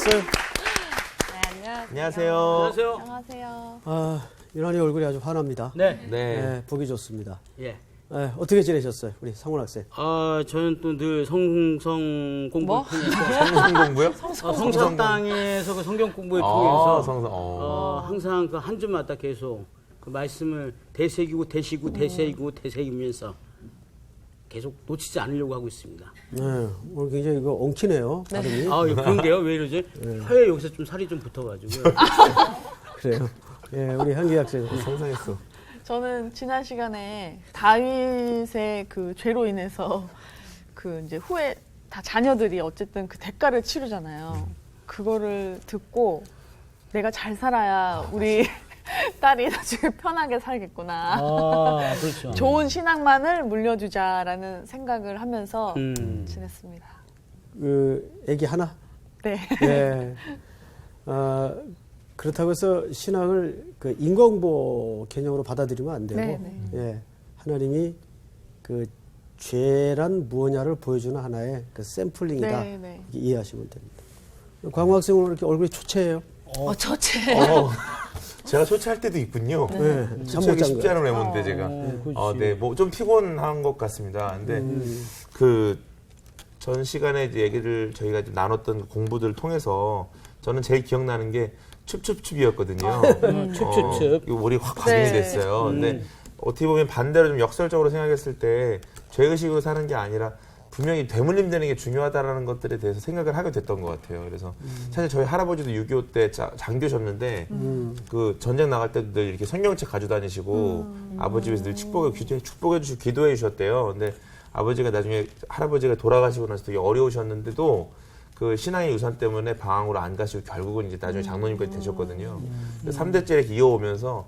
오셨어요. 네, 안녕하세요. 안녕하세요. 안녕하세요. 아, 유난히 얼굴이 아주 환합니다. 네. 네, 보기 좋습니다. 예. 네, 어떻게 지내셨어요, 우리 상훈 학생? 저는 또 늘 성성 공부 뭐? 성성 공부요? 성서당에서 그 성경 공부를 아, 통해서 성성. 항상 그 한 주마다 계속 그 말씀을 되새기고 되새기면서 계속 놓치지 않으려고 하고 있습니다. 네, 오늘 굉장히 이거 엉키네요, 발음이. 그런데요? 왜 이러지? 혀에 여기서 좀 살이 좀 붙어가지고. 그래요. 예, 우리 한기 학생. 상상했어. 저는 지난 시간에 다윗의 그 죄로 인해서 그 이제 후에 다 자녀들이 어쨌든 그 대가를 치르잖아요. 그거를 듣고 내가 잘 살아야 우리 딸이 나중에 편하게 살겠구나. 그렇죠. 좋은 신앙만을 물려주자라는 생각을 하면서 지냈습니다. 그, 애기 하나? 네. 예. 그렇다고 해서 신앙을 그 인공보 개념으로 받아들이면 안 되고, 네, 네. 예. 하나님이 그 죄란 무엇냐를 보여주는 하나의 그 샘플링이다. 네, 네. 이렇게 이해하시면 됩니다. 광호 학생은 이렇게 얼굴이 초췌해요. 저체. 제가 초췌할 때도 있군요. 네. 초췌하기 쉽지 않은 외모인데 제가. 그렇지. 네, 뭐 좀 피곤한 것 같습니다. 근데 그 전 시간에 이제 얘기를 저희가 좀 나눴던 공부들을 통해서 저는 제일 기억나는 게 춥춥춥이었거든요. 춥춥춥. 이거 머리 확 각인이 네. 됐어요. 근데 어떻게 보면 반대로 좀 역설적으로 생각했을 때 죄의식으로 사는 게 아니라 분명히 되물림 되는 게 중요하다라는 것들에 대해서 생각을 하게 됐던 것 같아요. 그래서 사실 저희 할아버지도 6.25 때 장교셨는데 그 전쟁 나갈 때도 늘 이렇게 성경책 가지고 다니시고 아버지 집에서 늘 축복해 주시고 기도해 주셨대요. 근데 아버지가 나중에 할아버지가 돌아가시고 나서 되게 어려우셨는데도 그 신앙의 유산 때문에 방황으로 안 가시고 결국은 이제 나중에 장로님까지 되셨거든요. 3대째 이렇게 이어오면서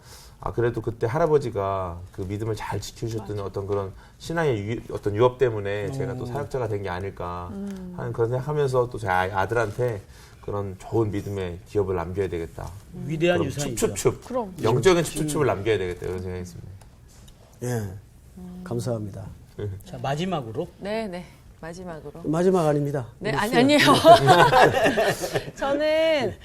그래도 그때 할아버지가 그 믿음을 잘 지켜주셨던 어떤 그런 신앙의 어떤 유업 때문에 제가 또 사역자가 된 게 아닐까 하는 그런 생각하면서 또 제 아들한테 그런 좋은 믿음의 기업을 남겨야 되겠다. 위대한 유산이죠. 춥춥춥. 그럼. 영적인 춥춥춥을 남겨야 되겠다. 이런 생각이 있습니다. 예. 감사합니다. 자, 마지막으로. 네, 네. 마지막으로. 마지막 아닙니다. 네, 우리 아니에요. 저는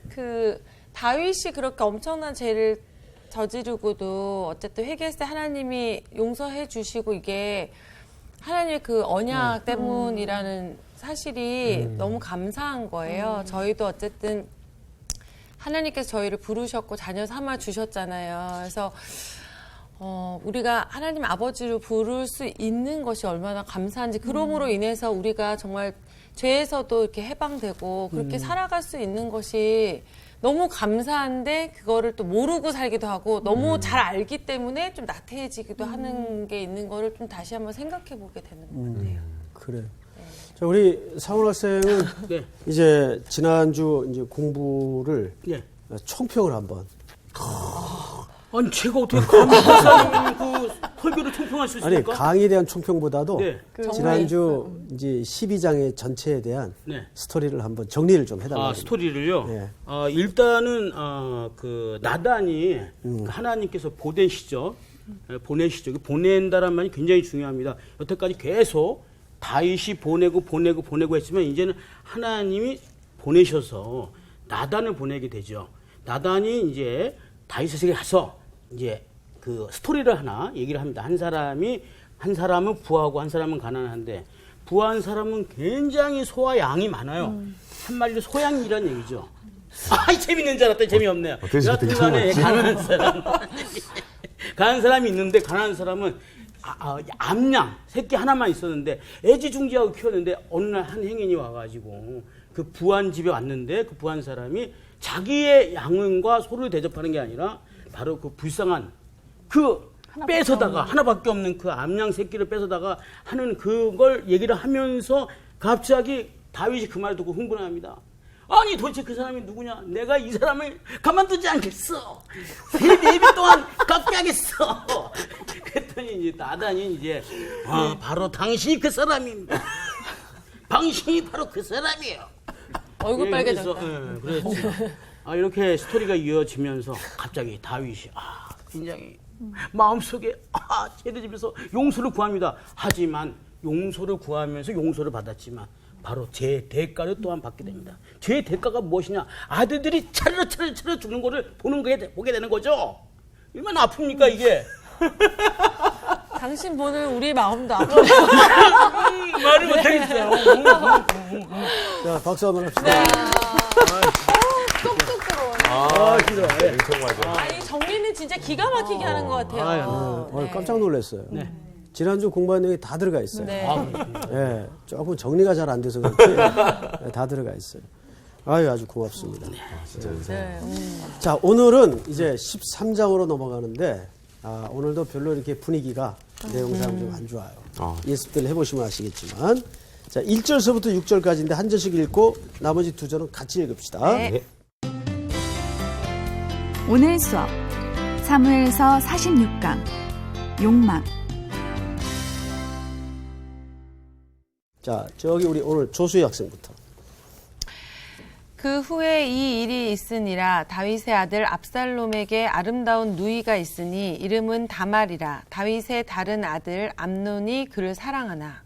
그 다윗이 그렇게 엄청난 죄를 저지르고도 어쨌든 회개했을 때 하나님이 용서해 주시고 이게 하나님의 그 언약 때문이라는 사실이 너무 감사한 거예요. 저희도 어쨌든 하나님께서 저희를 부르셨고 자녀 삼아 주셨잖아요. 그래서 우리가 하나님 아버지로 부를 수 있는 것이 얼마나 감사한지 그럼으로 인해서 우리가 정말 죄에서도 이렇게 해방되고 그렇게 살아갈 수 있는 것이 너무 감사한데 그거를 또 모르고 살기도 하고 너무 잘 알기 때문에 좀 나태해지기도 하는 게 있는 거를 좀 다시 한번 생각해 보게 되는 것 같아요. 그래요. 자, 우리 상훈 학생은 네. 이제 지난주 이제 공부를 예. 총평을 한번. 아니, 제가 어떻게 감히 그 설교를 총평할 수 아니, 있습니까? 강의에 대한 총평보다도 네. 지난주 이제 12장의 전체에 대한 네. 스토리를 한번 정리를 좀 해달라고. 스토리를요? 네. 일단은, 그, 나단이 그 하나님께서 보내시죠. 보내시죠. 보낸다란 말이 굉장히 중요합니다. 여태까지 계속 다윗이 보내고 했지만 이제는 하나님이 보내셔서 나단을 보내게 되죠. 나단이 이제 다윗에게 가서 이제 그 스토리를 하나 얘기를 합니다. 한 사람은 부하고 한 사람은 가난한데 부한 사람은 굉장히 소와 양이 많아요. 한 마리로 소양이란 얘기죠. 재밌는 줄 알았더니 재미없네요. 여하튼간에 가난한 사람이 있는데 가난한 사람은 암양 새끼 하나만 있었는데 애지중지하고 키웠는데 어느 날 한 행인이 와가지고 그 부한 집에 왔는데 그 부한 사람이 자기의 양과 소를 대접하는 게 아니라 바로 그 불쌍한 그 뺏어다가 하나밖에 없는 그 암양 새끼를 뺏어다가 하는 그걸 얘기를 하면서 갑자기 다윗이 그 말을 듣고 흥분합니다. 아니 도대체 그 사람이 누구냐? 내가 이 사람을 가만두지 않겠어. 3-4배 동안 갚게 하겠어. 그랬더니 이제 나단이 이제 바로 당신이 그 사람입니다. 당신이 바로 그 사람이에요. 얼굴 빨개졌다. 그렇지. 이렇게 스토리가 이어지면서 갑자기 다윗이 굉장히 마음속에 쟤네 집에서 용서를 구합니다. 하지만 용서를 구하면서 용서를 받았지만 바로 제 대가를 또한 받게 됩니다. 제 대가가 무엇이냐? 아들들이 차르르 죽는 거를 보게 되는 거죠. 얼마나 아픕니까 이게? 당신 보는 우리 마음도 아프네요. 말을 못하겠어요. 자, 박수 한번 합시다. 네. 쏙쏙 들어오네. 싫어. 엄청 맞아. 아니 정리는 진짜 기가 막히게 하는 것 같아요. 오늘 깜짝 놀랐어요. 지난주 공부한 내용이 다 들어가 있어요. 네. 예, 조금 정리가 잘 안 돼서 그렇지 다 들어가 있어요. 아유, 아주 고맙습니다. 네. 자, 오늘은 이제 13장으로 넘어가는데 오늘도 별로 이렇게 분위기가 내용상 좀 안 좋아요. 예습들 해보시면 아시겠지만 자, 1절서부터 6절까지인데 한 절씩 읽고 나머지 두 절은 같이 읽읍시다. 네. 오늘 수업 사무엘서 46강 욕망. 자, 저기 우리 오늘 조수희 학생부터. 그 후에 이 일이 있으니라. 다윗의 아들 압살롬에게 아름다운 누이가 있으니 이름은 다말이라. 다윗의 다른 아들 암논이 그를 사랑하나.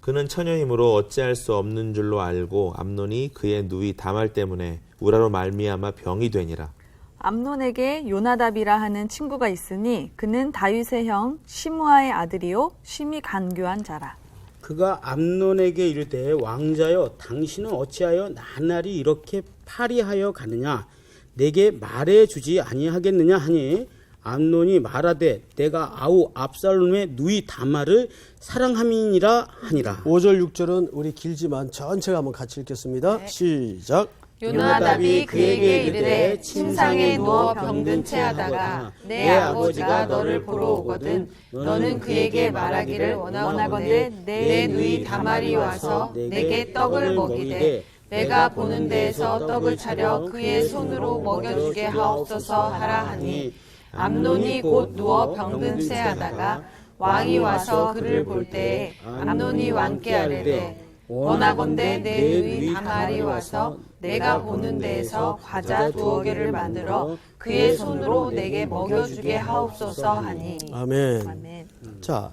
그는 처녀이므로 어찌할 수 없는 줄로 알고 암논이 그의 누이 다말 때문에 우라로 말미암아 병이 되니라. 암논에게 요나답이라 하는 친구가 있으니 그는 다윗의 형 시므아의 아들이요 심히 간교한 자라. 그가 암논에게 이르되 왕자여 당신은 어찌하여 나날이 이렇게 파리하여 가느냐 내게 말해주지 아니하겠느냐 하니 암논이 말하되 내가 아우 압살롬의 누이 다말을 사랑함이니라 하니라. 5절 6절은 우리 길지만 전체가 한번 같이 읽겠습니다. 시작. 요나답이 그에게 이르되 침상에 누워 병든 채 하다가 내 아버지가 너를 보러 오거든 너는 그에게 말하기를 원하건대 내 누이 다말이 와서 내게 떡을 먹이되 내가 보는 데에서 떡을 차려 그의 손으로 먹여주게 하옵소서 하라 하니 암논이 곧 누워 병든 채 하다가 왕이 와서 그를 볼 때에 암논이 왕께 아뢰되 원하건대 내 누이 다말이 와서 내가 보는 데에서 과자 2개를 만들어 그의 손으로 내게 먹여주게 하옵소서 하니. 아멘. 아멘. 자,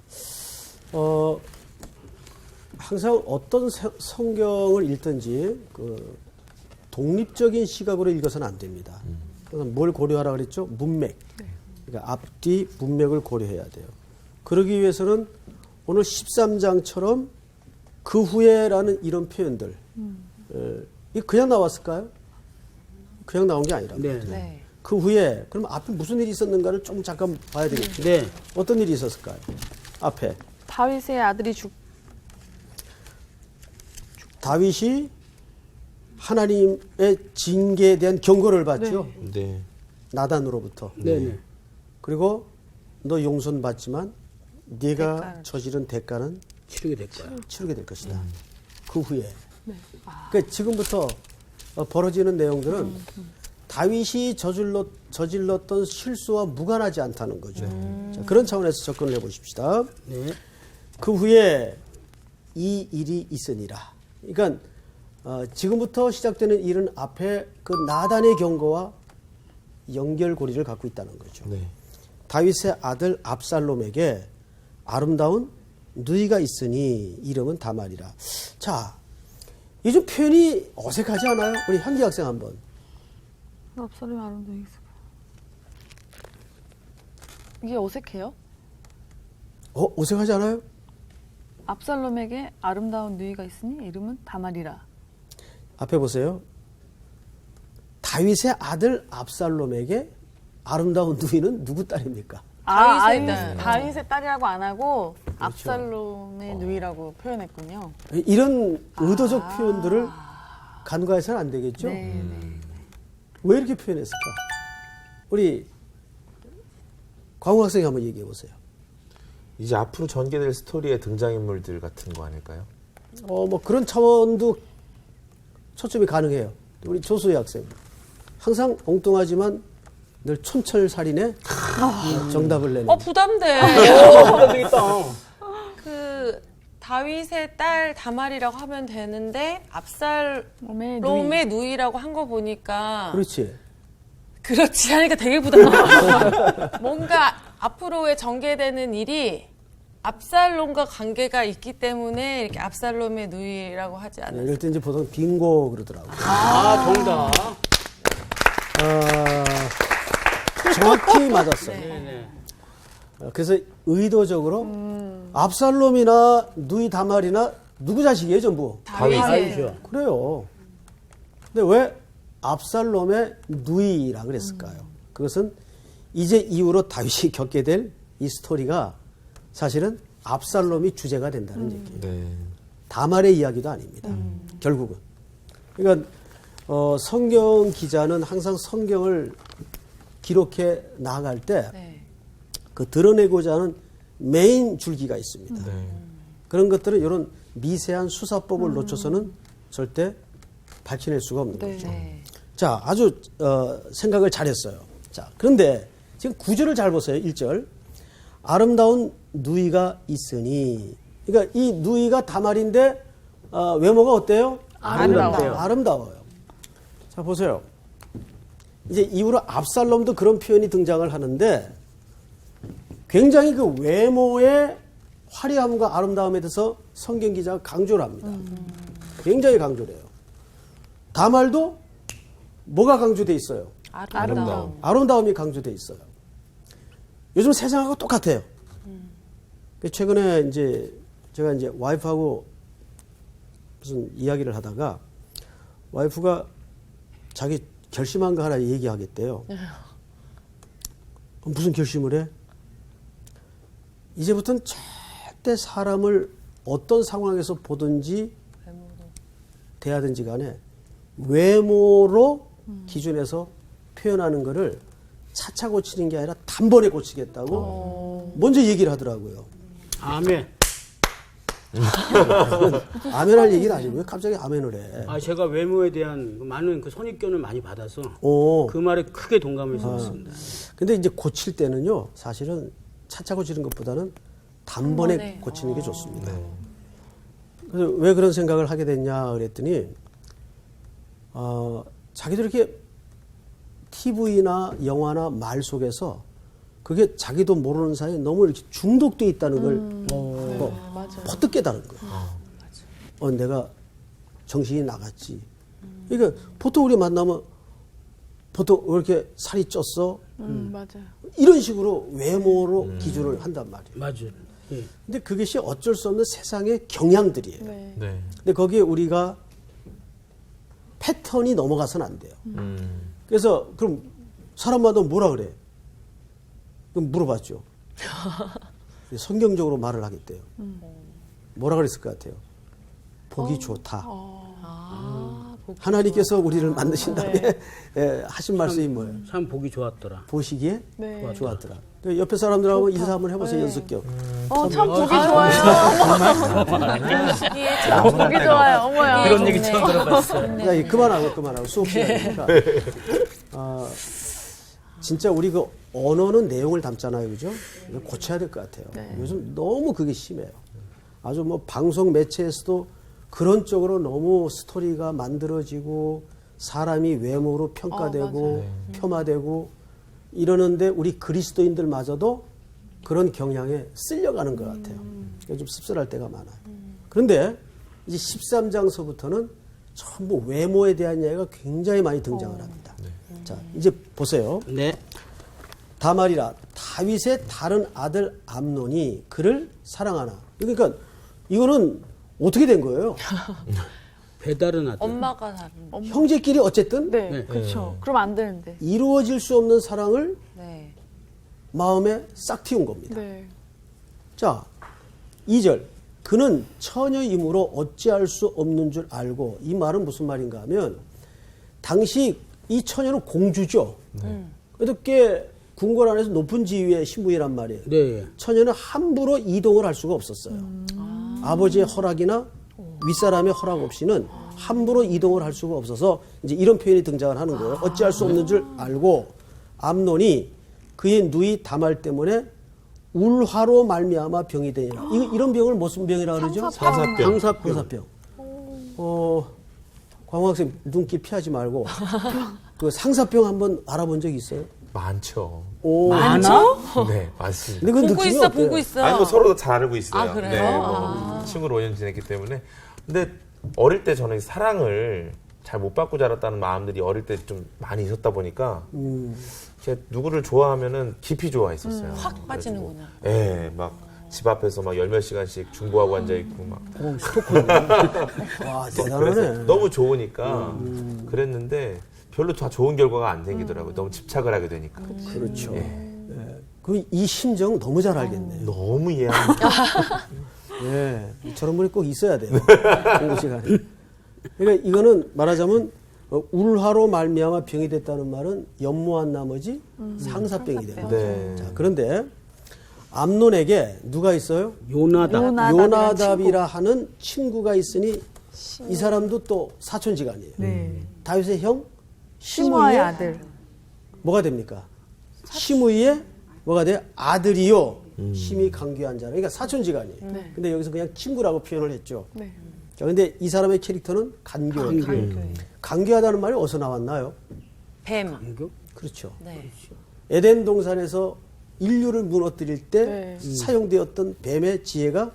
항상 어떤 성경을 읽든지 그 독립적인 시각으로 읽어서는 안 됩니다. 그래서 뭘 고려하라 그랬죠? 문맥. 그러니까 앞뒤 문맥을 고려해야 돼요. 그러기 위해서는 오늘 13장처럼 그 후에라는 이런 표현들 이게 그냥 나왔을까요? 그냥 나온 게 아니라 네. 네. 그 후에 그럼 앞에 무슨 일이 있었는가를 좀 잠깐 봐야 되겠죠. 네. 어떤 일이 있었을까요? 앞에 다윗의 아들이 다윗이 하나님의 징계에 대한 경고를 받죠. 네. 나단으로부터. 네. 그리고 너 용서는 받지만 네가 저지른 대가는 치르게 될 거야. 치르게 될 것이다. 그 후에. 그러니까 지금부터 벌어지는 내용들은 다윗이 저질렀던 실수와 무관하지 않다는 거죠. 자, 그런 차원에서 접근을 해보십시다. 네. 그 후에 이 일이 있으니라. 그러니까 지금부터 시작되는 일은 앞에 그 나단의 경고와 연결고리를 갖고 있다는 거죠. 네. 다윗의 아들 압살롬에게 아름다운 누이가 있으니 이름은 다말이라. 자, 이 좀 표현이 어색하지 않아요? 우리 현기 학생 한번. 압살롬의 아름다운 누이가 이게 어색해요? 어색하지 않아요? 압살롬에게 아름다운 누이가 있으니 이름은 다말이라. 앞에 보세요. 다윗의 아들 압살롬에게 아름다운 누이는 누구 딸입니까? 다윗의 딸. 다윗의 딸이라고 안 하고 압살롬의 누이라고 표현했군요. 이런 의도적 표현들을 간과해서는 안 되겠죠? 왜 이렇게 표현했을까? 우리 광우 학생이 한번 얘기해 보세요. 이제 앞으로 전개될 스토리의 등장인물들 같은 거 아닐까요? 뭐 그런 차원도 초점이 가능해요. 우리 조수희 학생. 항상 엉뚱하지만 늘 촌철살인의 정답을 내는. 부담돼. 되겠다. 그 다윗의 딸 다말이라고 하면 되는데 압살롬의 누이. 누이라고 한 거 보니까 그렇지. 그렇지 하니까 되게 부담돼. 뭔가 앞으로의 전개되는 일이 압살롬과 관계가 있기 때문에 이렇게 압살롬의 누이라고 하지 네, 않아요. 이럴 때 이제 보통 빙고 그러더라고요. 정답. 정확히 맞았어요. 네네. 그래서 의도적으로 압살롬이나 누이 다말이나 누구 자식이에요, 전부? 다윗이요. 그래요. 근데 왜 압살롬의 누이라 그랬을까요? 그것은 이제 이후로 다윗이 겪게 될 이 스토리가 사실은 압살롬이 주제가 된다는 얘기예요. 네. 다말의 이야기도 아닙니다. 결국은. 그러니까 성경 기자는 항상 성경을 기록해 나아갈 때 네. 그 드러내고자 하는 메인 줄기가 있습니다. 네. 그런 것들은 이런 미세한 수사법을 놓쳐서는 절대 밝혀낼 수가 없는 거죠. 네. 자, 아주 생각을 잘했어요. 자, 그런데 지금 구절을 잘 보세요. 1절. 아름다운 누이가 있으니. 그러니까 이 누이가 다말인데 외모가 어때요? 아름다워요. 아름다워요. 자, 보세요. 이제 이후로 압살롬도 그런 표현이 등장을 하는데 굉장히 그 외모의 화려함과 아름다움에 대해서 성경 기자가 강조를 합니다. 굉장히 강조를 해요. 다말도 뭐가 강조돼 있어요? 아름다움. 아름다움이 강조돼 있어요. 요즘 세상하고 똑같아요. 최근에 이제 제가 이제 와이프하고 무슨 이야기를 하다가 와이프가 자기 결심한 거 하나 얘기하겠대요. 무슨 결심을 해? 이제부터는 절대 사람을 어떤 상황에서 보든지 대하든지 간에 외모로 기준해서 표현하는 거를 차차 고치는 게 아니라 단번에 고치겠다고 먼저 얘기를 하더라고요. 아멘. 아멘할 얘기는 아니고 왜 갑자기 아멘을 해? 제가 외모에 대한 많은 그 선입견을 많이 받아서 오. 그 말에 크게 동감을 했습니다. 근데 이제 고칠 때는요, 사실은 차차 고치는 것보다는 단번에 단번에. 고치는 게 좋습니다. 네. 그래서 왜 그런 생각을 하게 됐냐 그랬더니, 자기도 이렇게 TV나 영화나 말 속에서 그게 자기도 모르는 사이에 너무 이렇게 중독돼 있다는 걸 퍼뜩 깨달은 거예요. 내가 정신이 나갔지. 그러니까 보통 우리 만나면 보통 왜 이렇게 살이 쪘어? 맞아요. 이런 식으로 외모로 기준을 한단 말이에요. 맞아요. 예. 근데 그것이 어쩔 수 없는 세상의 경향들이에요. 네. 네. 근데 거기에 우리가 패턴이 넘어가서는 안 돼요. 그래서 그럼 사람마다 뭐라 그래? 그럼 물어봤죠. 성경적으로 말을 하겠대요. 뭐라 그랬을 것 같아요? 보기 좋다. 하나님께서 우리를 만드신 다음에 하신 말씀이 뭐예요? 참 보기 좋았더라. 보시기에 네. 좋았더라. 여옆에 사람들하고 인사 한번 해보세요. 연습격. 참 보기 좋아요. 보기 좋아요. 어머야. 이런 얘기 처음 들어봤어요. 야, 그만하고 수업 시간이니까. 진짜 우리 그 언어는 내용을 담잖아요, 그죠? 이거 고쳐야 될 것 같아요. 요즘 너무 그게 심해요. 아주 뭐 방송 매체에서도 그런 쪽으로 너무 스토리가 만들어지고 사람이 외모로 평가되고 폄하되고 이러는데 우리 그리스도인들마저도 그런 경향에 쓸려가는 것 같아요. 좀 씁쓸할 때가 많아요. 그런데 이제 13장서부터는 전부 외모에 대한 이야기가 굉장히 많이 등장을 합니다. 자, 이제 보세요. 네. 다말이라 다윗의 다른 아들 암논이 그를 사랑하나. 그러니까 이거는 어떻게 된 거예요? 배다른 아들. 엄마가 다른. 형제끼리 어쨌든 네, 그렇죠. 그럼 안 되는데. 이루어질 수 없는 사랑을 네. 마음에 싹 틔운 겁니다. 네. 자, 2절. 그는 처녀이므로 어찌할 수 없는 줄 알고. 이 말은 무슨 말인가 하면 당시 이 처녀는 공주죠. 그래도 꽤 궁궐 안에서 높은 지위의 신부이란 말이에요. 네. 처녀는 함부로 이동을 할 수가 없었어요. 아버지의 허락이나 윗사람의 허락 없이는 함부로 이동을 할 수가 없어서 이제 이런 표현이 등장을 하는 거예요. 어찌할 수 없는 줄 알고 암논이 그의 누이 다말 때문에 울화로 말미암아 병이 되니라. 이런 병을 무슨 병이라고 그러죠? 상사병. 상사병. 광호 학생 눈길 피하지 말고 그 상사병 한번 알아본 적 있어요? 많죠. 오. 많아? 네, 많습니다. 근데 그 보고 느낌이 있어, 어때요? 보고 있어. 아니 뭐 서로 잘 알고 있어요. 아, 그래요? 네, 뭐 친구로 5년 지냈기 때문에. 근데 어릴 때 저는 사랑을 잘 못 받고 자랐다는 마음들이 어릴 때 좀 많이 있었다 보니까 제가 누구를 좋아하면은 깊이 좋아했었어요. 확 빠지는구나. 예, 네, 막 집 앞에서 막 10몇 시간씩 중보하고 앉아 있고 막 와, 그래서 대단하네. 너무 좋으니까 그랬는데 별로 다 좋은 결과가 안 생기더라고요. 너무 집착을 하게 되니까. 그렇죠. 예. 예. 이 심정 너무 잘 알겠네요. 너무 이해합니다. 예. 저런 분이 꼭 있어야 돼요. 공부 시간에. 그러니까 이거는 말하자면 울화로 말미암아 병이 됐다는 말은 연모한 나머지 상사병이 돼요. 네. 자, 그런데 암논에게 누가 있어요? 요나답. 요나답이라 하는 친구가 있으니 이 사람도 또 사촌지간이에요. 네. 다윗의 형 시므아의 시므이의 아들. 뭐가 됩니까? 시므이의 뭐가 돼요? 아들이요. 심히 강귀한 자라. 그러니까 사촌지간이에요. 근데 여기서 그냥 친구라고 표현을 했죠. 네. 자, 근데 이 사람의 캐릭터는 간교예요. 간교하다는 말이 어디서 나왔나요? 뱀. 그렇죠. 네. 에덴 동산에서 인류를 무너뜨릴 때 네. 사용되었던 뱀의 지혜가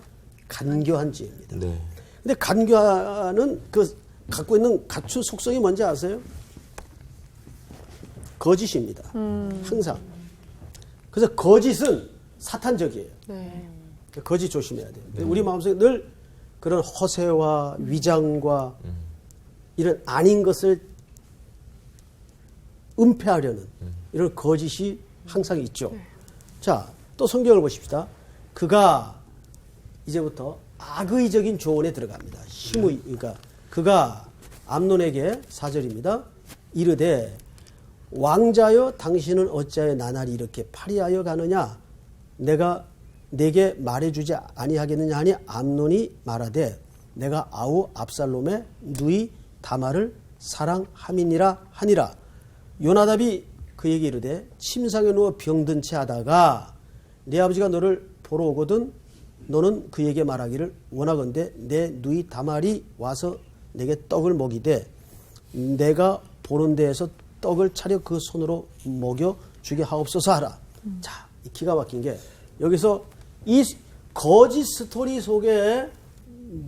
간교한 지혜입니다. 네. 근데 간교하는 그 갖고 있는 갖춘 속성이 뭔지 아세요? 거짓입니다. 항상. 그래서 거짓은 사탄적이에요. 네. 거짓 조심해야 돼요. 우리 마음속에 늘 그런 허세와 위장과 이런 아닌 것을 은폐하려는 이런 거짓이 항상 있죠. 자, 또 성경을 보십시다. 그가 이제부터 악의적인 조언에 들어갑니다. 그러니까 그가 암논에게 4절입니다. 이르되 왕자여 당신은 어찌하여 나날이 이렇게 파리하여 가느냐 내가 내게 말해주지 아니하겠느냐 하니 암논이 말하되 내가 아우 압살롬의 누이 다말을 사랑함이니라 하니라. 요나답이 그에게 이르되 침상에 누워 병든 채 하다가 네 아버지가 너를 보러 오거든 너는 그에게 말하기를 원하건대 내 누이 다말이 와서 내게 떡을 먹이되 내가 보는 데에서 떡을 차려 그 손으로 먹여 주게 하옵소서 하라. 자, 이 기가 막힌 게 여기서 이 거짓 스토리 속에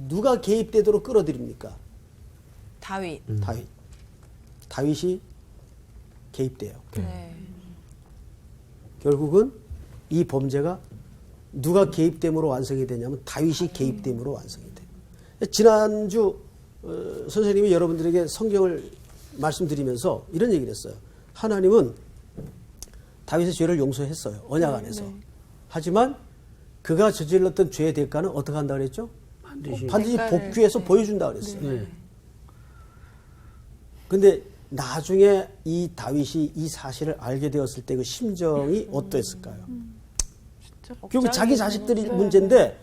누가 개입되도록 끌어들입니까? 다윗. 다윗이 개입돼요. 네. 결국은 이 범죄가 누가 개입됨으로 완성이 되냐면 다윗이 개입됨으로 완성이 돼요. 지난주 선생님이 여러분들에게 성경을 말씀드리면서 이런 얘기를 했어요. 하나님은 다윗의 죄를 용서했어요. 언약 안에서. 하지만 그가 저질렀던 죄의 대가는 어떻게 한다고 그랬죠? 반드시 복귀해서 보여준다고 그랬어요. 근데 나중에 이 다윗이 이 사실을 알게 되었을 때 그 심정이 어떠했을까요? 결국 자기 자식들이 문제인데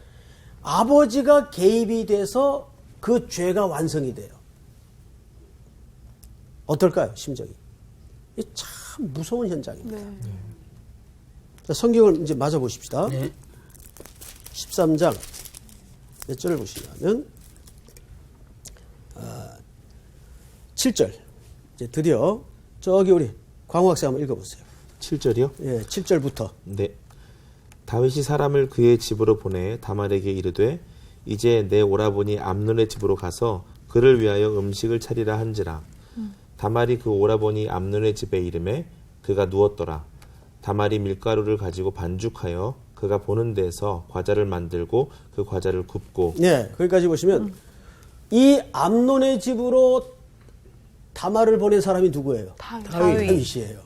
아버지가 개입이 돼서 그 죄가 완성이 돼요. 어떨까요? 심정이. 이게 참 무서운 현장입니다. 자, 성경을 이제 맞아 보십시다. 13장 몇 절을 보시냐면 7절. 이제 드디어 저기 우리 광호 학생 한번 읽어보세요. 7절이요? 예, 7절부터. 네. 다윗이 사람을 그의 집으로 보내 다말에게 이르되 이제 내 오라버니 암논의 집으로 가서 그를 위하여 음식을 차리라 한지라. 다말이 그 오라버니 암논의 집에 이르매 그가 누웠더라. 다말이 밀가루를 가지고 반죽하여 그가 보는 데에서 과자를 만들고 그 과자를 굽고. 네, 거기까지 보시면 이 암논의 집으로 다말을 보낸 사람이 누구예요? 다윗이에요.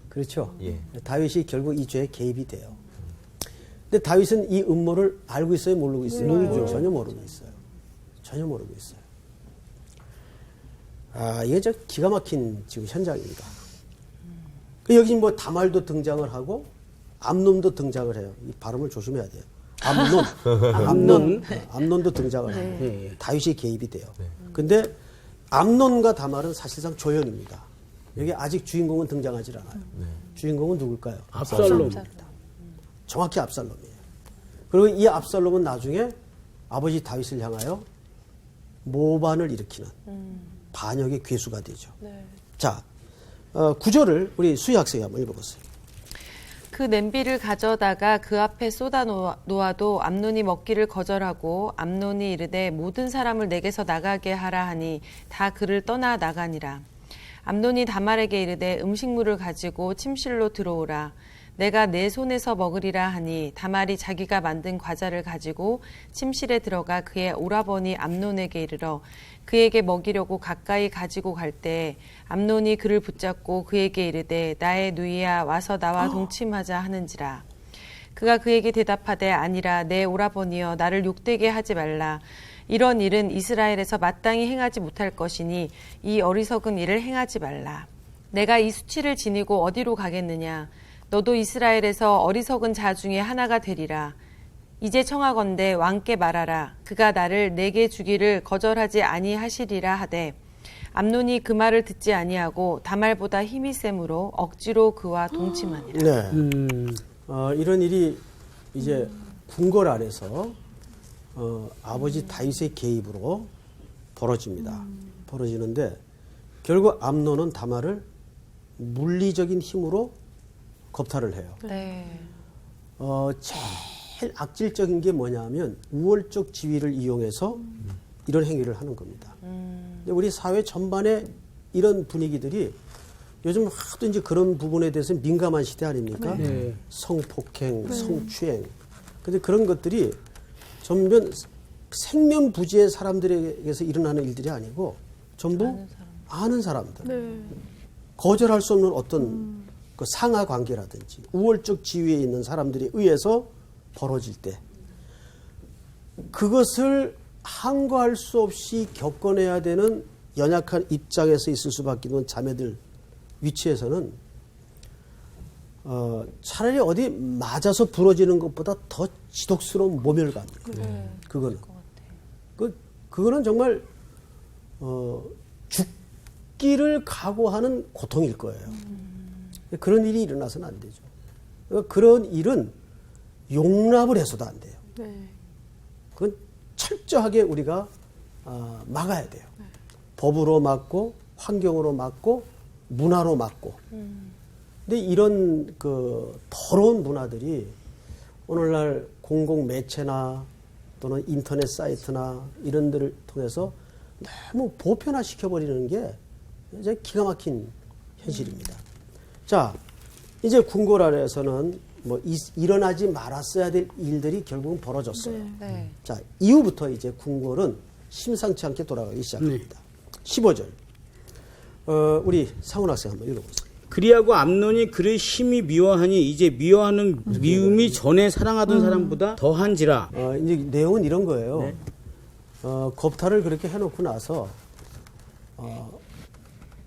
그렇죠. 예. 다윗이 결국 이 죄에 개입이 돼요. 근데 다윗은 이 음모를 알고 있어요, 모르고 있어요? 모르죠. 전혀 모르고 있어요. 전혀 모르고 있어요. 아, 이게 저 기가 막힌 지금 현장입니다. 여기 뭐 다말도 등장을 하고 암논도 등장을 해요. 이 발음을 조심해야 돼요. 암논도 등장을 하고 다윗이 개입이 돼요. 근데 암논과 다말은 사실상 조연입니다. 여기 아직 주인공은 등장하지 않아요. 주인공은 누굴까요? 압살롬입니다. 정확히 압살롬이에요. 그리고 이 압살롬은 나중에 아버지 다윗을 향하여 모반을 일으키는 반역의 괴수가 되죠. 자, 구절을 우리 수희 학생이 한번 읽어보세요. 그 냄비를 가져다가 그 앞에 쏟아 놓아도 암논이 먹기를 거절하고 암논이 이르되 모든 사람을 내게서 나가게 하라 하니 다 그를 떠나 나가니라. 암논이 다말에게 이르되 음식물을 가지고 침실로 들어오라. 내가 내 손에서 먹으리라 하니 다말이 자기가 만든 과자를 가지고 침실에 들어가 그의 오라버니 암논에게 이르러 그에게 먹이려고 가까이 가지고 갈 때 암논이 그를 붙잡고 그에게 이르되 나의 누이야 와서 나와 동침하자 하는지라. 그가 그에게 대답하되 아니라 내 오라버니여 나를 욕되게 하지 말라. 이런 일은 이스라엘에서 마땅히 행하지 못할 것이니 이 어리석은 일을 행하지 말라. 내가 이 수치를 지니고 어디로 가겠느냐. 너도 이스라엘에서 어리석은 자 중에 하나가 되리라. 이제 청하건대 왕께 말하라. 그가 나를 내게 주기를 거절하지 아니하시리라 하되 암논이 그 말을 듣지 아니하고 다말보다 힘이 세므로 억지로 그와 동침하니라. 네. 이런 일이 이제 궁궐 안에서 아버지 다윗의 개입으로 벌어집니다. 벌어지는데 결국 암논은 다말을 물리적인 힘으로 겁탈을 해요. 네. 제일 악질적인 게 뭐냐면 우월적 지위를 이용해서 이런 행위를 하는 겁니다. 근데 우리 사회 전반에 이런 분위기들이 요즘 하도 이제 그런 부분에 대해서 민감한 시대 아닙니까? 네. 성폭행, 성추행. 근데 그런 것들이 전면 생면부지의 사람들에게서 일어나는 일들이 아니고 전부 아는 사람들. 거절할 수 없는 어떤 그 상하 관계라든지 우월적 지위에 있는 사람들에 의해서 벌어질 때 그것을 항거할 수 없이 겪어내야 되는 연약한 입장에서 있을 수밖에 없는 자매들 위치에서는 차라리 어디 맞아서 부러지는 것보다 더 지독스러운 모멸감이거든요. 그거는. 그거는 정말 죽기를 각오하는 고통일 거예요. 그런 일이 일어나서는 안 되죠. 그러니까 그런 일은 용납을 해서도 안 돼요. 그건 철저하게 우리가 막아야 돼요. 법으로 막고 환경으로 막고 문화로 막고. 근데 이런 그 더러운 문화들이 오늘날 공공 매체나 또는 인터넷 사이트나 이런 데를 통해서 너무 보편화 시켜버리는 게 이제 기가 막힌 현실입니다. 자, 이제 궁궐 안에서는 뭐 일어나지 말았어야 될 일들이 결국은 벌어졌어요. 네. 자, 이후부터 이제 궁궐은 심상치 않게 돌아가기 시작합니다. 15절. 우리 상훈 학생 한번 읽어보세요. 그리하고 암논이 그를 심히 미워하니 이제 미워하는 미움이 전에 사랑하던 사람보다 더한지라. 이제 내용은 이런 거예요. 겁탈을 그렇게 해놓고 나서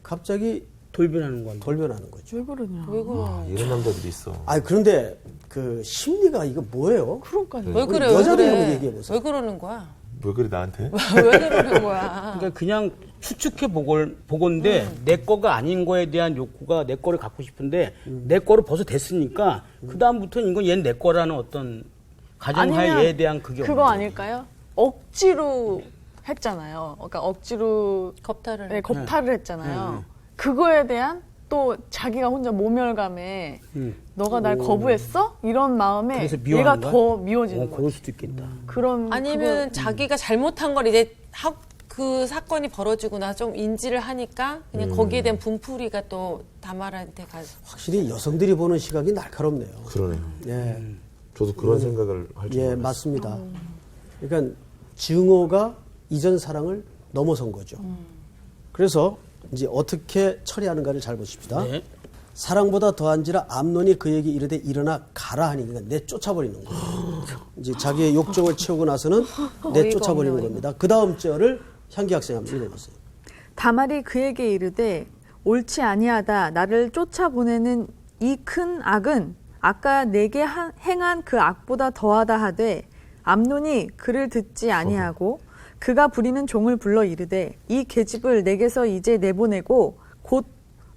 갑자기 돌변하는 건데. 돌변하는 거죠. 왜 그러냐. 왜 그러냐. 이런 남자들이 있어. 그런데 그 심리가 이거 뭐예요? 그러니까요. 왜 그래? 우리 왜 여자들이 그래? 한번 얘기해 보세요. 왜 그러는 거야? 왜 그래 나한테? 왜 그러는 거야? 그러니까 그냥 추측해 보건데 내 거가 아닌 거에 대한 욕구가 내 거를 갖고 싶은데 내 거를 벌써 됐으니까 그 다음부터는 이건 얘는 내 거라는 어떤 가정하에 대한 그게 그거 없는 아닐까요? 억지로 했잖아요. 그러니까 억지로 겁탈을. 네, 겁탈을 했잖아요. 그거에 대한 또 자기가 혼자 모멸감에 너가 날 거부했어? 이런 마음에 그래서 얘가 미워하는 거야? 더 미워지는 그럴 거예요. 수도 있겠다. 그런 아니면 자기가 잘못한 걸 이제 그 사건이 벌어지고 나서 좀 인지를 하니까 그냥 거기에 대한 분풀이가 또 다말한테 가서. 확실히 여성들이 보는 시각이 날카롭네요. 그러네요. 예, 저도 그런 생각을 할 줄 예, 몰랐어요. 맞습니다. 그러니까 증오가 이전 사랑을 넘어선 거죠. 그래서 이제 어떻게 처리하는가를 잘 보십시다. 네. 사랑보다 더한지라 암논이 그에게 이르되 일어나 가라 하니 그러니까 내쫓아버리는 거예요. 이제 자기의 욕정을 채우고 나서는 내쫓아버리는 겁니다. 그 다음 절을 향기 학생 한번 읽어보세요. 다말이 그에게 이르되 옳지 아니하다. 나를 쫓아보내는 이 큰 악은 아까 내게 행한 그 악보다 더하다 하되 암논이 그를 듣지 아니하고 그가 부리는 종을 불러 이르되 이 계집을 내게서 이제 내보내고 곧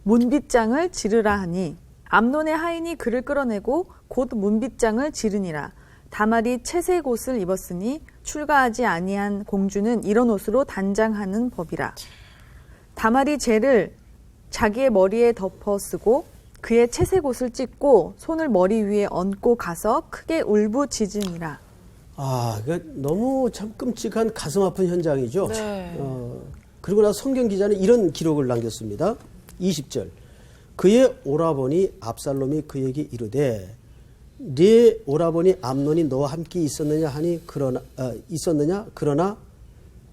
문빗장을 지르라 하니 암논의 하인이 그를 끌어내고 곧 문빗장을 지르니라. 다말이 채색 옷을 입었으니 출가하지 아니한 공주는 이런 옷으로 단장하는 법이라. 다말이 죄를 자기의 머리에 덮어 쓰고 그의 채색 옷을 찢고 손을 머리 위에 얹고 가서 크게 울부짖으니라. 아, 그 너무 참 끔찍한 가슴 아픈 현장이죠. 네. 그리고 나서 성경 기자는 이런 기록을 남겼습니다. 20절. 그의 오라버니 압살롬이 그에게 이르되 네 오라버니 암논이 너와 함께 있었느냐 하니 있었느냐 그러나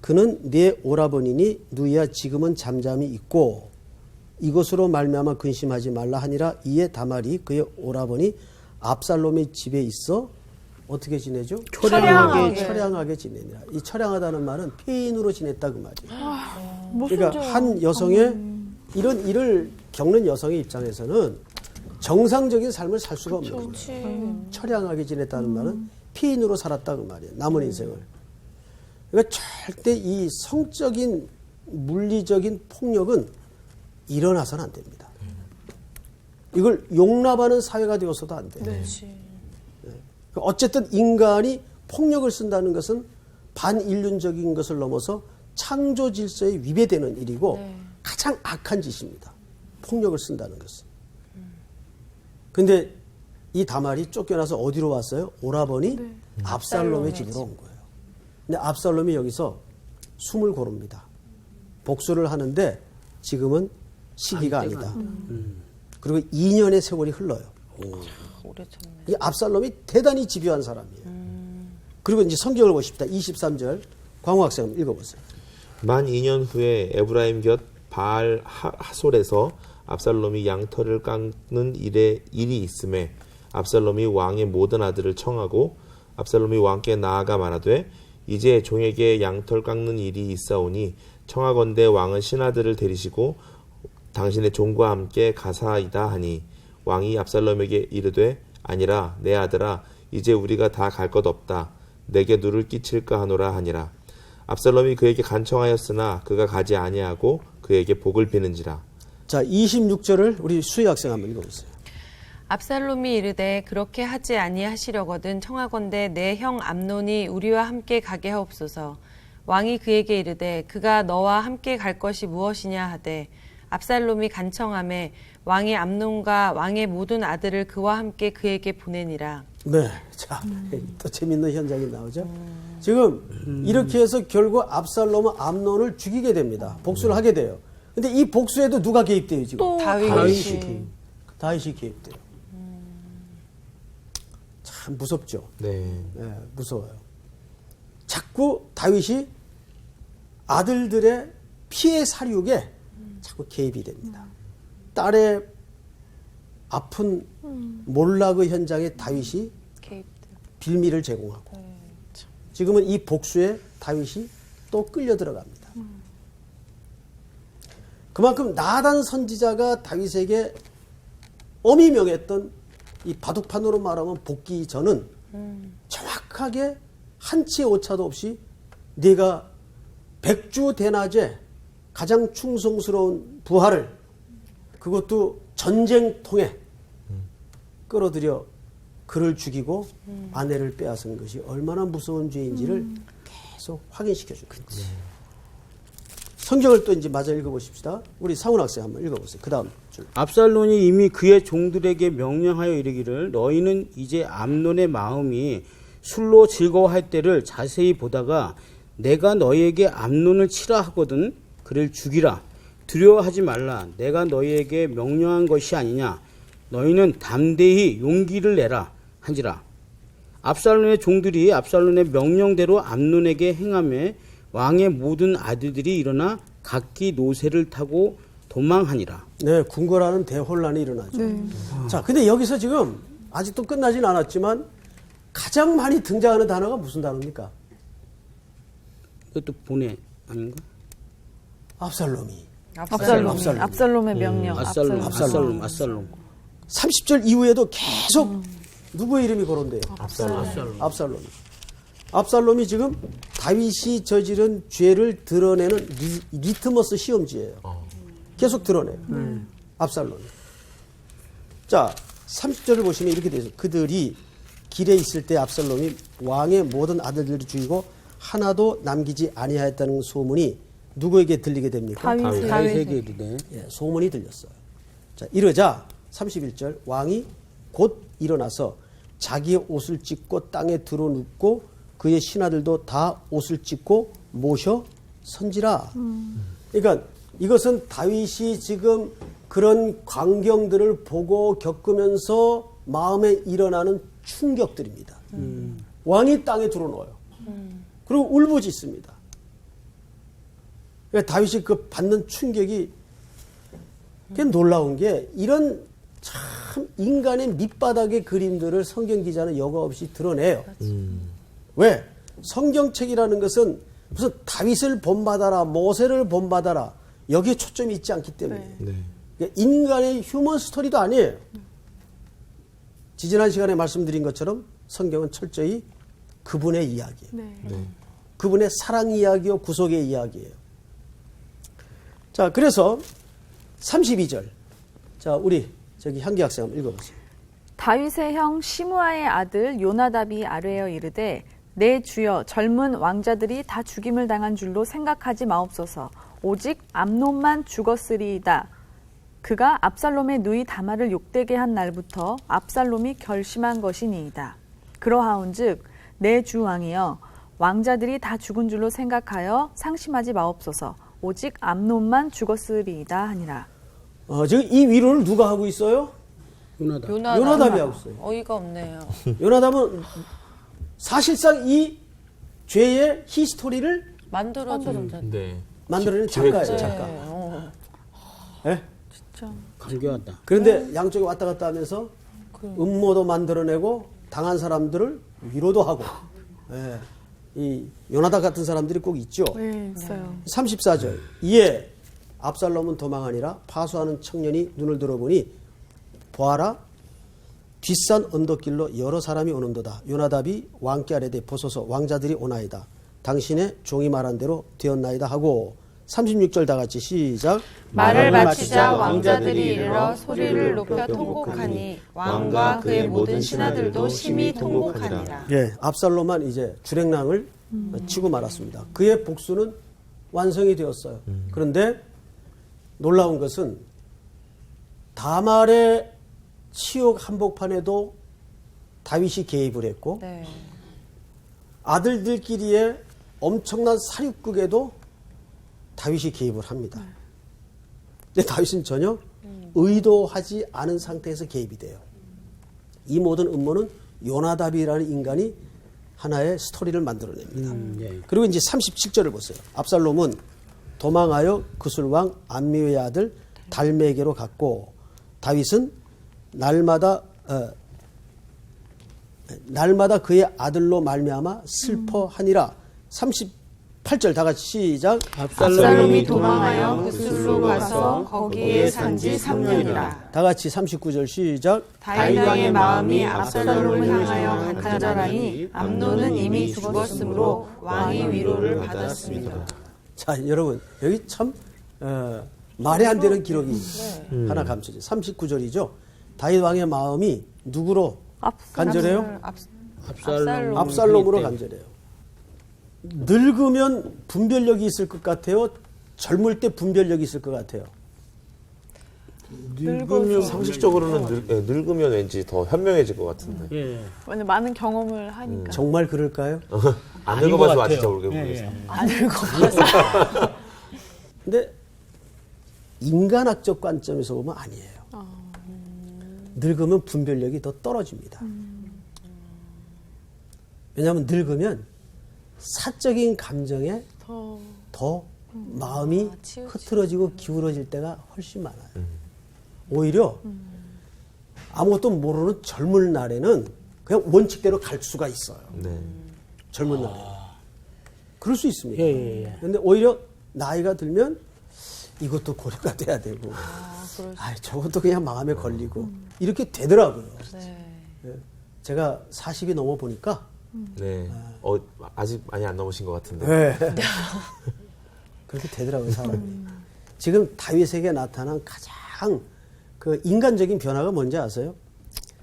그는 네 오라버니니 누이야 지금은 잠잠히 있고 이것으로 말미암아 근심하지 말라 하니라. 이에 다말이 그의 오라버니 압살롬의 집에 있어 어떻게 지내죠? 처량하게 지내니라. 이 처량하다는 말은 폐인으로 지냈다 그 말이에요. 그러니까 한 여성의 이런 일을 겪는 여성의 입장에서는 정상적인 삶을 살 수가 없는 거예요. 처량하게 지냈다는 말은 피인으로 살았다 그 말이에요. 남은 인생을. 그러니까 절대 이 성적인 물리적인 폭력은 일어나서는 안 됩니다. 이걸 용납하는 사회가 되어서도 안 돼요. 어쨌든 인간이 폭력을 쓴다는 것은 반인륜적인 것을 넘어서 창조 질서에 위배되는 일이고 가장 악한 짓입니다. 폭력을 쓴다는 것은. 근데 이 다말이 쫓겨나서 어디로 왔어요? 오라버니 압살롬의 집으로 온 거예요. 근데 압살롬이 여기서 숨을 고릅니다. 복수를 하는데 지금은 시기가 아니다. 그리고 2년의 세월이 흘러요. 오래 쳤네. 이 압살롬이 대단히 집요한 사람이에요. 그리고 이제 성경을 보십시다. 23절 광호 학생 한번 읽어보세요. 만 2년 후에 에브라임 곁 바알 하솔에서 압살롬이 양털을 깎는 일이 있음에 압살롬이 왕의 모든 아들을 청하고 압살롬이 왕께 나아가 말하되 이제 종에게 양털 깎는 일이 있사오니 청하건대 왕은 신하들을 데리시고 당신의 종과 함께 가사이다 하니 왕이 압살롬에게 이르되 아니라 내 아들아 이제 우리가 다 갈 것 없다 내게 누를 끼칠까 하노라 하니라. 압살롬이 그에게 간청하였으나 그가 가지 아니하고 그에게 복을 비는지라. 자, 26절을 우리 수희 학생 한번 읽어보세요. 압살롬이 이르되 그렇게 하지 아니하시려거든 청하건대 내 형 암논이 우리와 함께 가게 하옵소서. 왕이 그에게 이르되 그가 너와 함께 갈 것이 무엇이냐 하되 압살롬이 간청하매 왕이 암논과 왕의 모든 아들을 그와 함께 그에게 보내니라. 네, 자, 또 재밌는 현장이 나오죠. 지금 이렇게 해서 결국 압살롬은 암논을 죽이게 됩니다. 복수를 하게 돼요. 근데 이 복수에도 누가 개입돼요 지금? 다윗이. 다윗이 개입돼요. 참 무섭죠. 네. 네, 무서워요. 자꾸 다윗이 아들들의 피해 사륙에 자꾸 개입이 됩니다. 딸의 아픈 몰락의 현장에 다윗이 빌미를 제공하고 지금은 이 복수에 다윗이 또 끌려 들어갑니다. 그만큼 나단 선지자가 다윗에게 엄히 명했던 이 바둑판으로 말하면 복귀 전은 정확하게 한치의 오차도 없이 네가 백주 대낮에 가장 충성스러운 부하를 그것도 전쟁통에 끌어들여 그를 죽이고 아내를 빼앗은 것이 얼마나 무서운 죄인지를 계속 확인시켜 준 거죠. 성경을 또 이제 마저 읽어보십시다. 우리 상훈 학생 한번 읽어보세요. 그 다음 줄. 압살롬이 이미 그의 종들에게 명령하여 이르기를 너희는 이제 암논의 마음이 술로 즐거워할 때를 자세히 보다가 내가 너희에게 암논을 치라 하거든 그를 죽이라. 두려워하지 말라. 내가 너희에게 명령한 것이 아니냐. 너희는 담대히 용기를 내라 한지라. 압살롬의 종들이 압살롬의 명령대로 암논에게 행하며 왕의 모든 아들들이 일어나 각기 노새를 타고 도망하니라. 네, 궁궐하는 대혼란이 일어나죠. 자, 근데 여기서 지금 아직도 끝나진 않았지만 가장 많이 등장하는 단어가 무슨 단어입니까? 이것도 보내 아닌가? 압살롬이. 압살롬의 명령. 압살롬. 30절 이후에도 계속 누구의 이름이 거론돼요? 압살롬. 압살롬이 지금 다윗이 저지른 죄를 드러내는 리트머스 시험지예요. 계속 드러내요. 압살롬이. 자, 30절을 보시면 이렇게 되죠. 그들이 길에 있을 때 압살롬이 왕의 모든 아들들을 죽이고 하나도 남기지 아니하였다는 소문이 누구에게 들리게 됩니까? 다윗에게 이르되 예, 소문이 들렸어요. 자, 이러자 31절 왕이 곧 일어나서 자기의 옷을 찢고 땅에 드러눕고 그의 신하들도 다 옷을 찢고 모셔 선지라. 그러니까 이것은 다윗이 지금 그런 광경들을 보고 겪으면서 마음에 일어나는 충격들입니다. 왕이 땅에 드러누워요. 그리고 울부짖습니다. 그러니까 다윗이 그 받는 충격이 꽤 놀라운 게 이런 참 인간의 밑바닥의 그림들을 성경 기자는 여과 없이 드러내요. 왜? 성경책이라는 것은 무슨 다윗을 본받아라, 모세를 본받아라 여기에 초점이 있지 않기 때문에 그러니까 인간의 휴먼 스토리도 아니에요. 지지난 시간에 말씀드린 것처럼 성경은 철저히 그분의 이야기예요. 그분의 사랑 이야기요, 구속의 이야기예요. 자, 그래서 32절. 자, 우리 저기 향기 학생 한번 읽어보세요. 다윗의 형 시므아의 아들 요나답이 아뢰어 이르되 내 주여 젊은 왕자들이 다 죽임을 당한 줄로 생각하지 마옵소서. 오직 암논만 죽었으리이다. 그가 압살롬의 누이 다말을 욕되게 한 날부터 압살롬이 결심한 것이니이다. 그러하온즉 내 주 왕이여 왕자들이 다 죽은 줄로 생각하여 상심하지 마옵소서. 오직 암논만 죽었으리이다 하니라. 지금 이 위로를 누가 하고 있어요? 요나답. 요나답이 하고 있어요. 어이가 없네요. 요나답은 사실상 이 죄의 히스토리를 만들어준 자. 네. 만들어낸 작가예요, 작가. 예? 감격하다. 그런데 양쪽에 왔다 갔다 하면서 음모도 만들어내고 당한 사람들을 위로도 하고. 예. 이 요나답 같은 사람들이 꼭 있죠. 네, 있어요. 34절. 이에 압살롬은 도망하니라 파수하는 청년이 눈을 들어보니 보아라 뒷산 언덕길로 여러 사람이 오는도다. 요나답이 왕께 아뢰되 보소서 왕자들이 오나이다. 당신의 종이 말한 대로 되었나이다 하고 36절 다 같이 시작. 말을 마치자 왕자들이 이르러 소리를 높여 통곡하니 왕과 그의 모든 신하들도 심히 통곡하니라. 예, 압살롬만 이제 주랭랑을 치고 말았습니다. 그의 복수는 완성이 되었어요. 그런데 놀라운 것은 다말의 치욕 한복판에도 다윗이 개입을 했고 네. 아들들끼리의 엄청난 사륙극에도 다윗이 개입을 합니다. 근데 다윗은 전혀 의도하지 않은 상태에서 개입이 돼요. 이 모든 음모는 요나답이라는 인간이 하나의 스토리를 만들어냅니다. 그리고 이제 37절을 보세요. 압살롬은 도망하여 구술왕 암미의 아들 달메게로 갔고 다윗은 날마다 그의 아들로 말미암아 슬퍼하니라. 38절 다 같이 시작. 압살롬이 도망하여 구술로 가서 거기에 산지 3년이라. 다 같이 39절 시작. 다윗 왕의 마음이 압살롬을 향하여 간절하니 암논은 이미 죽었으므로 왕이 위로를 받았습니다. 자, 여러분 여기 참 말이 안 되는 기록이 하나 감춰져. 39절이죠. 다윗 왕의 마음이 누구로 간절해요? 압살롬으로 간절해요. 늙으면 분별력이 있을 것 같아요. 젊을 때 분별력이 있을 것 같아요. 늙으면 상식적으로는 늙으면 왠지 더 현명해질 것 같은데. 예. 왜냐면 많은 경험을 하니까. 정말 그럴까요? 안 아닌 늙어봐서 것 진짜 같아요. 모르겠어요. 안 읽어봐서. 근데 인간학적 관점에서 보면 아니에요. 늙으면 분별력이 더 떨어집니다. 왜냐하면 늙으면 사적인 감정에 더 마음이 흐트러지고 기울어질 때가 훨씬 많아요. 오히려 아무것도 모르는 젊은 날에는 그냥 원칙대로 갈 수가 있어요. 네. 젊은 날에. 그럴 수 있습니다. 예. 그런데 오히려 나이가 들면 이것도 고려가 돼야 되고 저것도 그냥 마음에 걸리고 이렇게 되더라고요. 예. 제가 40이 넘어 보니까 네. 아직 많이 안 넘으신 것 같은데. 네. 그렇게 되더라고요, 사람이. 지금 다윗에게 나타난 가장 그 인간적인 변화가 뭔지 아세요?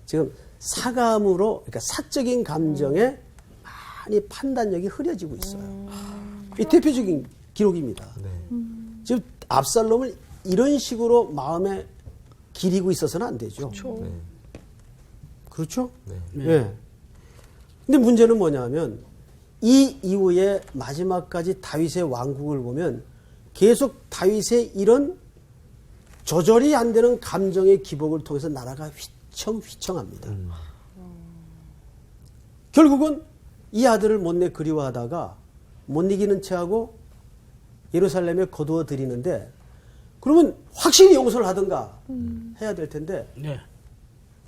지금 사감으로, 그러니까 사적인 감정에 많이 판단력이 흐려지고 있어요. 이 대표적인 기록입니다. 네. 지금 압살롬을 이런 식으로 마음에 기리고 있어서는 안 되죠. 네. 그렇죠? 네. 예. 근데 문제는 뭐냐면 이 이후에 마지막까지 다윗의 왕국을 보면 계속 다윗의 이런 조절이 안 되는 감정의 기복을 통해서 나라가 휘청휘청합니다. 결국은 이 아들을 못내 그리워하다가 못 이기는 채하고 예루살렘에 거두어 들이는데 그러면 확실히 용서를 하든가 해야 될 텐데 네.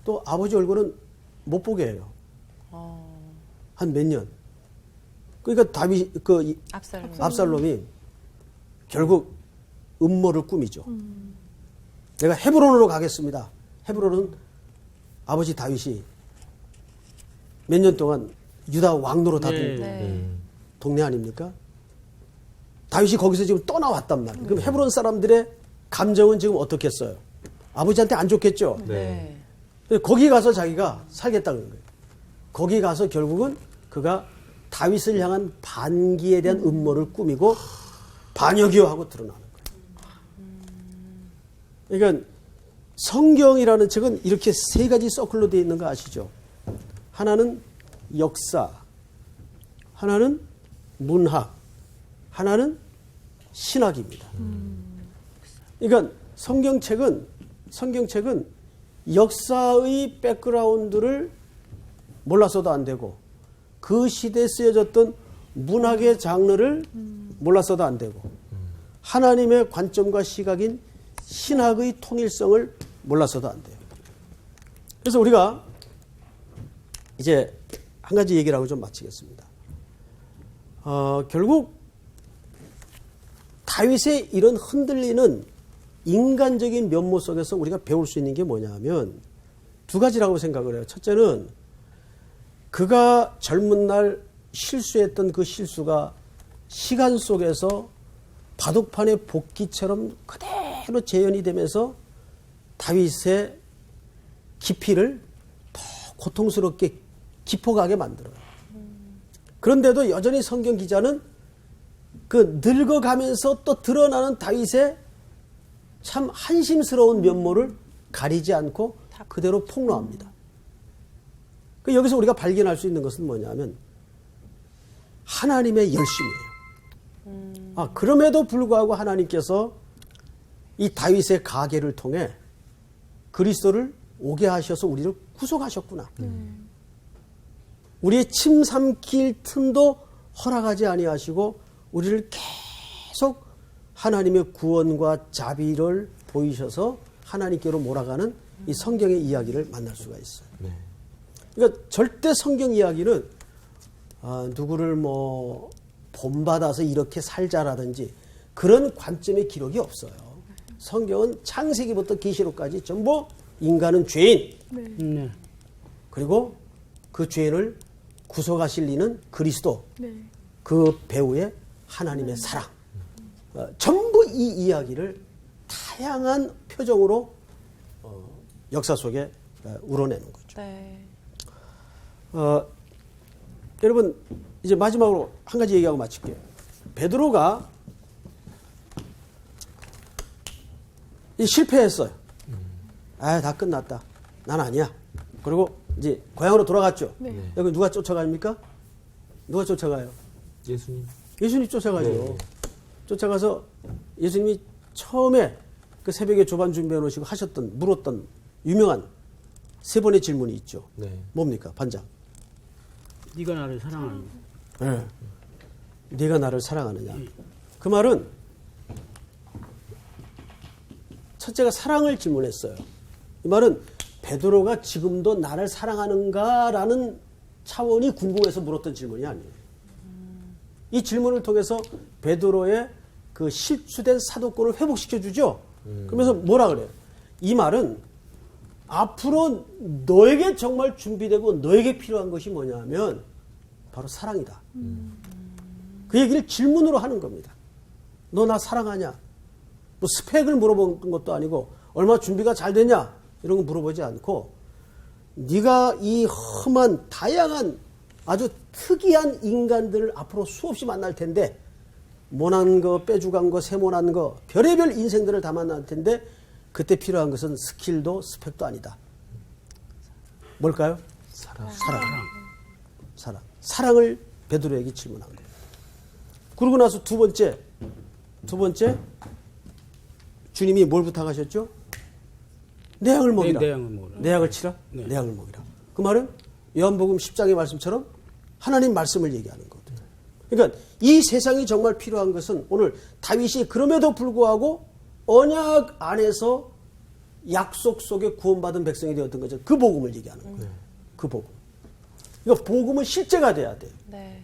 또 아버지 얼굴은 못 보게 해요. 한 몇 년. 그러니까 다윗 그 압살롬이 결국 음모를 꾸미죠. 내가 헤브론으로 가겠습니다. 헤브론은 아버지 다윗이 몇 년 동안 유다 왕노릇하던 네. 동네 아닙니까? 다윗이 거기서 지금 떠나왔단 말이에요. 그럼 헤브론 사람들의 감정은 지금 어떻겠어요? 아버지한테 안 좋겠죠? 네. 근데 거기 가서 자기가 살겠다는 거예요. 거기 가서 결국은 그가 다윗을 향한 반기에 대한 음모를 꾸미고 반역이요하고 드러나는 거예요. 그러니까 성경이라는 책은 이렇게 세 가지 서클로 되어 있는 거 아시죠? 하나는 역사, 하나는 문학, 하나는 신학입니다. 그러니까 성경책은 역사의 백그라운드를 몰라서도 안 되고 그 시대에 쓰여졌던 문학의 장르를 몰라서도 안 되고 하나님의 관점과 시각인 신학의 통일성을 몰라서도 안 돼요. 그래서 우리가 이제 한 가지 얘기를 하고 좀 마치겠습니다. 결국 다윗의 이런 흔들리는 인간적인 면모 속에서 우리가 배울 수 있는 게 뭐냐면 두 가지라고 생각을 해요. 첫째는 그가 젊은 날 실수했던 그 실수가 시간 속에서 바둑판의 복기처럼 그대로 재현이 되면서 다윗의 깊이를 더 고통스럽게 깊어가게 만들어요. 그런데도 여전히 성경 기자는 그 늙어가면서 또 드러나는 다윗의 참 한심스러운 면모를 가리지 않고 그대로 폭로합니다. 그 여기서 우리가 발견할 수 있는 것은 뭐냐면 하나님의 열심이에요. 그럼에도 불구하고 하나님께서 이 다윗의 가계를 통해 그리스도를 오게 하셔서 우리를 구속하셨구나. 우리의 침 삼킬 틈도 허락하지 아니하시고 우리를 계속 하나님의 구원과 자비를 보이셔서 하나님께로 몰아가는 이 성경의 이야기를 만날 수가 있어요. 네. 그러니까 절대 성경 이야기는 누구를 뭐 본받아서 이렇게 살자라든지 그런 관점의 기록이 없어요. 성경은 창세기부터 계시록까지 전부 인간은 죄인, 네. 그리고 그 죄인을 구속하실 이는 그리스도, 네. 그 배우의 하나님의 사랑, 전부 이 이야기를 다양한 표정으로 역사 속에 우러내는 거죠. 네. 여러분 이제 마지막으로 한 가지 얘기하고 마칠게요. 베드로가 실패했어요. 다 끝났다. 난 아니야. 그리고 이제 고향으로 돌아갔죠. 네. 여기 누가 쫓아갑니까? 누가 쫓아가요? 예수님. 예수님 쫓아가죠. 네. 쫓아가서 예수님이 처음에 그 새벽에 조반 준비해 놓으시고 물었던 유명한 세 번의 질문이 있죠. 네. 뭡니까? 반장. 네가 나를 사랑하는. 네. 네가 나를 사랑하느냐. 그 말은 첫째가 사랑을 질문했어요. 이 말은 베드로가 지금도 나를 사랑하는가라는 차원이 궁금해서 물었던 질문이 아니에요. 이 질문을 통해서 베드로의 그 실추된 사도권을 회복시켜주죠. 그러면서 뭐라 그래요? 이 말은 앞으로 너에게 정말 준비되고 너에게 필요한 것이 뭐냐면 바로 사랑이다. 그 얘기를 질문으로 하는 겁니다. 너 나 사랑하냐? 뭐 스펙을 물어본 것도 아니고 얼마나 준비가 잘 됐냐? 이런 거 물어보지 않고 네가 이 험한 다양한 아주 특이한 인간들을 앞으로 수없이 만날 텐데 모난 거, 빼주간 거, 세모난 거, 별의별 인생들을 담아놨을 텐데 그때 필요한 것은 스킬도 스펙도 아니다. 뭘까요? 사랑. 사랑을 베드로에게 질문한 거예요. 그러고 나서 두 번째 주님이 뭘 부탁하셨죠? 내 양을 먹이라. 내 양을 치라. 네. 내 양을 먹이라. 그 말은 요한복음 10장의 말씀처럼 하나님 말씀을 얘기하는 거거든요. 그러니까 이 세상이 정말 필요한 것은 오늘 다윗이 그럼에도 불구하고 언약 안에서 약속 속에 구원받은 백성이 되었던 거죠. 그 복음을 얘기하는 거예요. 그 복음. 그러니까 복음은 실제가 돼야 돼요. 네.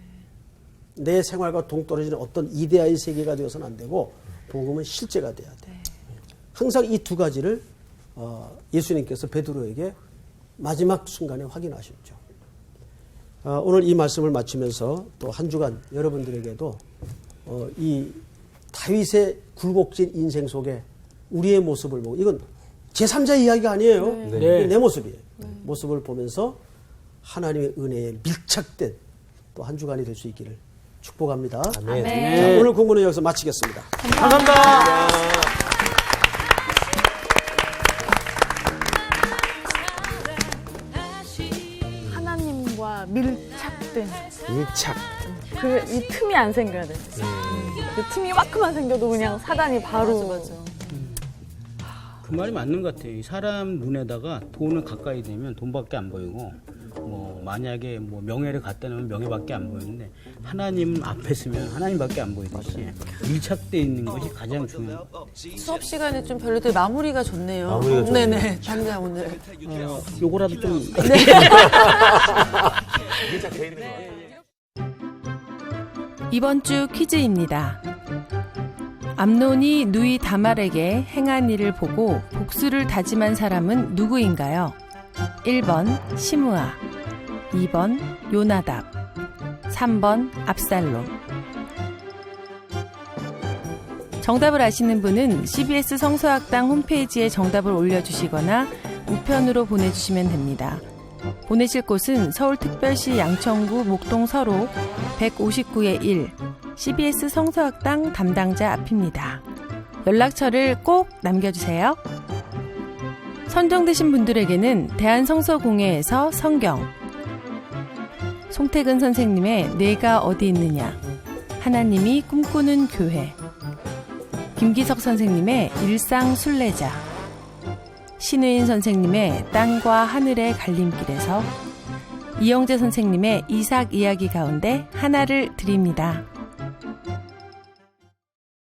내 생활과 동떨어지는 어떤 이데아의 세계가 되어서는 안 되고 복음은 실제가 돼야 돼요. 항상 이 두 가지를 예수님께서 베드로에게 마지막 순간에 확인하셨죠. 오늘 이 말씀을 마치면서 또 한 주간 여러분들에게도 이 다윗의 굴곡진 인생 속에 우리의 모습을 보고 이건 제3자 이야기가 아니에요. 네. 내 모습이에요. 모습을 보면서 하나님의 은혜에 밀착된 또 한 주간이 될 수 있기를 축복합니다. 아멘. 자, 오늘 공부는 여기서 마치겠습니다. 감사합니다. 하나님과 밀착된 밀착. 이 틈이 안 생겨야 돼. 그 틈이 만큼만 생겨도 그냥 사단이 바로 그 말이 맞는 것 같아요. 이 사람 눈에다가 돈을 가까이 대면 돈밖에 안 보이고, 뭐 만약에 뭐 명예를 갖다 놓으면 명예밖에 안 보이는데 하나님 앞에 서면 하나님밖에 안 보이듯이 밀착돼 있는 것이 가장 중요해요. 수업 시간에 좀 별로들 마무리가 좋네요. 마무리가 좋네요. 네네. 당장 오늘. 요거라도 좀 밀착 돼 있는 거 같아요. 이번 주 퀴즈입니다. 암논이 누이 다말에게 행한 일을 보고 복수를 다짐한 사람은 누구인가요? 1번 시므아, 2번 요나답, 3번 압살롬. 정답을 아시는 분은 CBS 성서학당 홈페이지에 정답을 올려주시거나 우편으로 보내주시면 됩니다. 보내실 곳은 서울특별시 양천구 목동 서로 159의 1 CBS 성서학당 담당자 앞입니다. 연락처를 꼭 남겨주세요. 선정되신 분들에게는 대한성서공회에서 성경, 송태근 선생님의 내가 어디 있느냐, 하나님이 꿈꾸는 교회, 김기석 선생님의 일상순례자, 신의인 선생님의 땅과 하늘의 갈림길에서, 이영재 선생님의 이삭 이야기 가운데 하나를 드립니다.